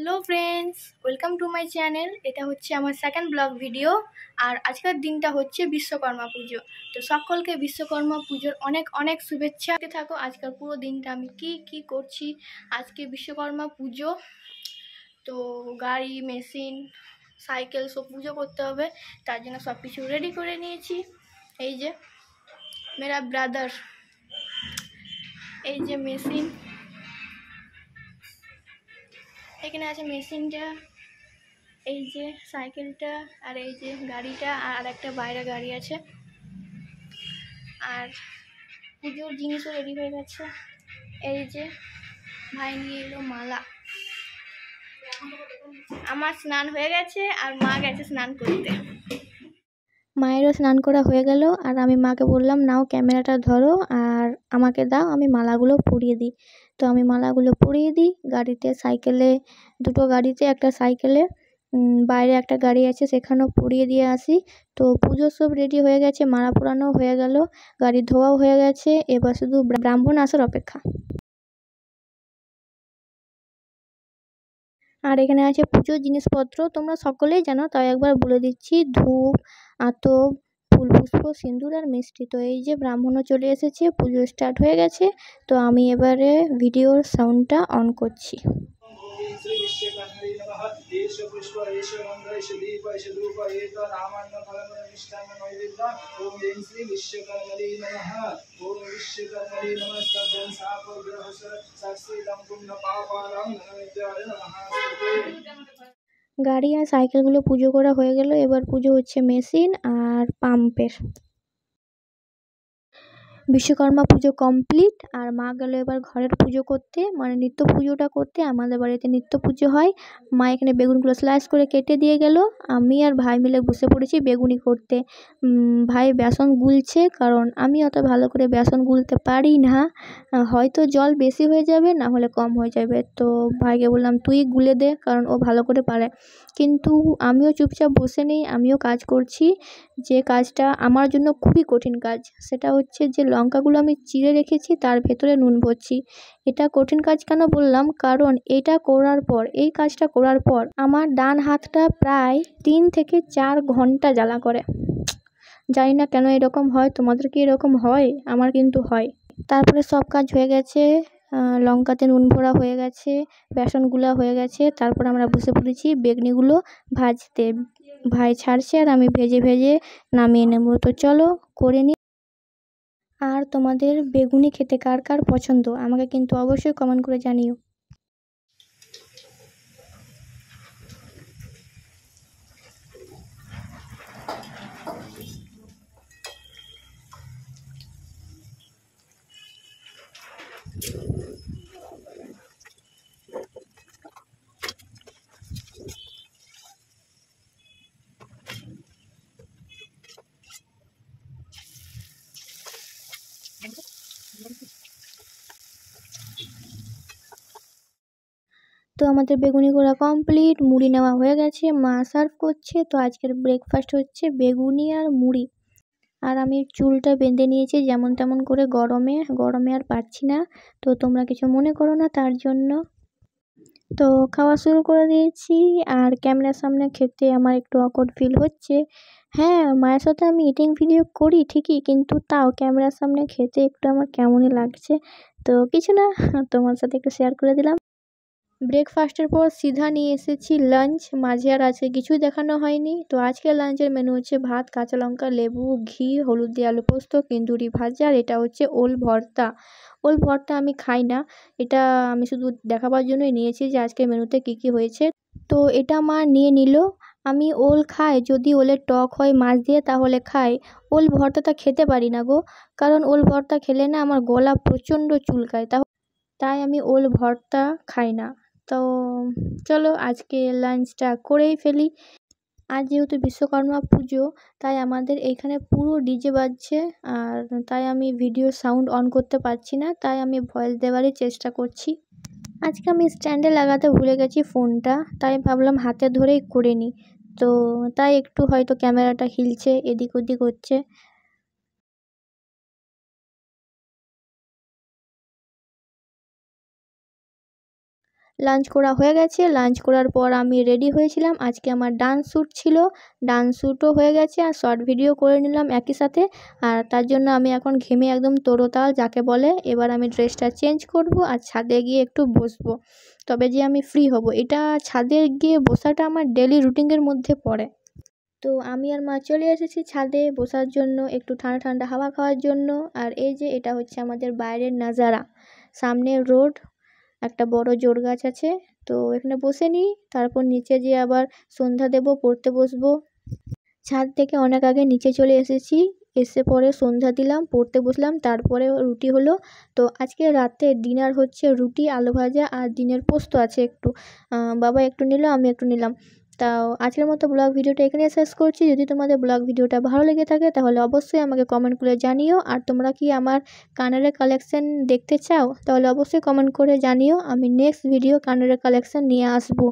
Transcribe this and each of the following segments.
Hello friends, welcome to my channel. এটা হচ্ছে আমার সেকেন্ড ব্লগ ভিডিও। আর আজকের দিনটা হচ্ছে বিশ্বকর্মা পুজো। তো সকলকে বিশ্বকর্মা পুজোর অনেক অনেক শুভেচ্ছা। থাকো আজকের পুরো দিনটা আমি কি করছি। আজকে বিশ্বকর্মা পুজো, তো গাড়ি, মেশিন, সাইকেল সব পুজো করতে হবে, তার জন্য সব কিছু রেডি করে নিয়েছি। এই যে মেরা ব্রাদার, এই যে মেশিন, এখানে আছে মেশিনটা, এই যে সাইকেলটা, আর এই যে গাড়িটা, আর একটা বাইরে গাড়ি আছে। আর পুজোর জিনিসও রেডি হয়ে গেছে। এই যে ভাই নিয়ে এলো মালা। আমার স্নান হয়ে গেছে আর মা গেছে স্নান করতে। মায়েরও স্নান করা হয়ে গেল, আর আমি মাকে বললাম নাও ক্যামেরাটা ধরো আর আমাকে দাও, আমি মালাগুলো পরিয়ে দিই। তো আমি মালাগুলো পরিয়ে দিই গাড়িতে, সাইকেলে, দুটো গাড়িতে, একটা সাইকেলে, বাইরে একটা গাড়ি আছে সেখানেও পরিয়ে দিয়ে আসি। তো পুজো সব রেডি হয়ে গেছে, মালা পরানো হয়ে গেল, গাড়ি ধোয়াও হয়ে গেছে, এবার শুধু ব্রাহ্মণ আসার অপেক্ষা। আর এখানে আছে পুজোর জিনিসপত্র, তোমরা সকলেই জানো, তাই একবার বলে দিচ্ছি: ধূপ, আতপ, ফুল, পুষ্প, সিঁদুর আর মিষ্টি। তো এই যে ব্রাহ্মণও চলে এসেছে, পুজো স্টার্ট হয়ে গেছে। তো আমি এবারে ভিডিওর সাউন্ডটা অন করছি। গাড়ি আর সাইকেলগুলো পুজো করা হয়ে গেল, এবার পুজো হচ্ছে মেশিন আর পাম্পের। বিশ্বকর্মা পুজো কমপ্লিট, আর মা গেল এবার ঘরের পুজো করতে, মানে নিত্য পুজোটা করতে। আমাদের বাড়িতে নিত্য পুজো হয়। মা এখানে বেগুনগুলো স্লাইস করে কেটে দিয়ে গেল, আমি আর ভাই মিলে বসে পড়েছি বেগুনি করতে। ভাই বেসন গুলছে, কারণ আমি অত ভালো করে বেসন গুলতে পারি না, হয়তো জল বেশি হয়ে যাবে, না হলে কম হয়ে যাবে। তো ভাইকে বললাম তুই গুলে দে, কারণ ও ভালো করে পারে। কিন্তু আমিও চুপচাপ বসে নেই, আমিও কাজ করছি। যে কাজটা আমার জন্য খুবই কঠিন কাজ, সেটা হচ্ছে যে লঙ্কাগুলো আমি চিড়ে রেখেছি, তার ভেতরে নুন ভরছি। এটা কঠিন কাজ কেন বললাম, কারণ এটা করার পর, এই কাজটা করার পর আমার ডান হাতটা প্রায় 3 থেকে 4 ঘন্টা জ্বালা করে। জানি না কেন এরকম হয়, তোমাদের কি এরকম হয়? আমার কিন্তু হয়। তারপরে সব কাজ হয়ে গেছে, লঙ্কাতে নুন ভরা হয়ে গেছে, বেসন গুলা হয়ে গেছে। তারপর আমরা বসে পড়েছি বেগনিগুলো ভাজতে। ভাই ছাড়ছে আর আমি ভেজে ভেজে নামিয়ে নেব। তো চলো করে নিই। আর তোমাদের বেগুনি খেতে কার কার পছন্দ আমাকে কিন্তু অবশ্যই কমেন্ট করে জানিও। তো আমাদের বেগুনি করা কমপ্লিট, মুড়ি নেওয়া হয়ে গেছে, মা সার্ভ করছে। তো আজকের ব্রেকফাস্ট হচ্ছে বেগুনি আর মুড়ি। আর আমি চুলটা বেঁধে নিয়েছি যেমন তেমন করে, গরমে গরমে আর পারছি না। তো তোমরা কিছু মনে করো না তার জন্য। তো খাওয়া শুরু করে দিয়েছি, আর ক্যামেরার সামনে খেতে আমার একটু অকওয়ার্ড ফিল হচ্ছে। হ্যাঁ, মায়ের সাথে আমি ইটিং ভিডিও করি ঠিকই, কিন্তু তাও ক্যামেরার সামনে খেতে একটু আমার কেমনই লাগছে। তো কিছু না, তোমার সাথে একটু শেয়ার করে দিলাম। ব্রেকফাস্টের পর সিধা নিয়ে এসেছি লাঞ্চ, মাঝে আর আজকে কিছুই দেখানো হয়নি। তো আজকে লাঞ্চের মেনু হচ্ছে ভাত, কাঁচা লঙ্কা, লেবু, ঘি, হলুদ দিয়ে আলু পোস্ত, কিন্দুরি ভাজা, আর এটা হচ্ছে ওল ভর্তা। ওল ভর্তা আমি খাই না, এটা আমি শুধু দেখাবার জন্যই নিয়েছি যে আজকে মেনুতে কী কী হয়েছে। তো এটা মা নিয়ে নিল। আমি ওল খাই, যদি ওলের টক হয় মাছ দিয়ে তাহলে খাই, ওল ভর্তাটা খেতে পারি না গো, কারণ ওল ভর্তা খেলে না আমার গলা প্রচণ্ড চুলকায়, তাই আমি ওল ভর্তা খাই না। তো চলো আজকে লাঞ্চটা করেই ফেলি। আজ যেহেতু বিশ্বকর্মা পুজো, তাই আমাদের এইখানে পুরো ডিজে বাজছে, আর তাই আমি ভিডিও সাউন্ড অন করতে পারছি না, তাই আমি ভয়েস দেওয়ারই চেষ্টা করছি। আজকে আমি স্ট্যান্ডে লাগাতে ভুলে গেছি ফোনটা, তাই ভাবলাম হাতে ধরেই করে নিই। তো তাই একটু হয়তো ক্যামেরাটা হিলছে, এদিক ওদিক হচ্ছে। লাঞ্চ করা হয়ে গেছে। লাঞ্চ করার পর আমি রেডি হয়েছিলাম, আজকে আমার ডান্স শ্যুট ছিল, ডান্স শ্যুটও হয়ে গেছে আর শর্ট ভিডিও করে নিলাম একই সাথে। আর তার জন্য আমি এখন ঘেমে একদম তরোতাল যাকে বলে। এবার আমি ড্রেসটা চেঞ্জ করব আর ছাদে গিয়ে একটু বসবো, তবে যে আমি ফ্রি হব। এটা ছাদে গিয়ে বসাটা আমার ডেলি রুটিনের মধ্যে পড়ে। তো আমি আর মা চলে এসেছি ছাদে বসার জন্য, একটু ঠান্ডা ঠান্ডা হাওয়া খাওয়ার জন্য। আর এই যে এটা হচ্ছে আমাদের বাইরের নাজারা, সামনে রোড, একটা বড় জোর গাছ আছে। তো এখানে বসে নিই, তারপর নিচে যেয়ে আবার সন্ধ্যা দেব, পড়তে বসবো। ছাদ থেকে অনেক আগে নিচে চলে এসেছি, এসে পরে সন্ধ্যা দিলাম, পড়তে বসলাম, তারপরে রুটি হলো। তো আজকে রাতে ডিনার হচ্ছে রুটি, আলু ভাজা আর ডিমের পোস্ত আছে একটু, বাবা একটু নিল, আমি একটু নিলাম। তাও আজকের মতো ব্লগ ভিডিওটা এখানে শেষ করছি। যদি তোমাদের ব্লগ ভিডিওটা ভালো লেগে থাকে তাহলে অবশ্যই আমাকে কমেন্ট করে জানিও। আর তোমরা কি আমার কানেরের কালেকশান দেখতে চাও তাহলে অবশ্যই কমেন্ট করে জানিও, আমি নেক্সট ভিডিও কানেরের কালেকশান নিয়ে আসবো।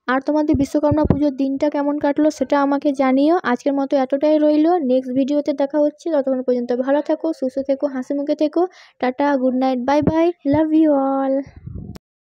আর তোমাদের বিশ্বকর্মা পুজোর দিনটা কেমন কাটলো সেটা আমাকে জানিও। আজকের মতো এতটাই রইলো, নেক্সট ভিডিওতে দেখা হচ্ছে। ততক্ষণ পর্যন্ত ভালো থেকো, সুস্থ থেকো, হাসি মুখে থেকো। Tata, good night, bye bye, love you all.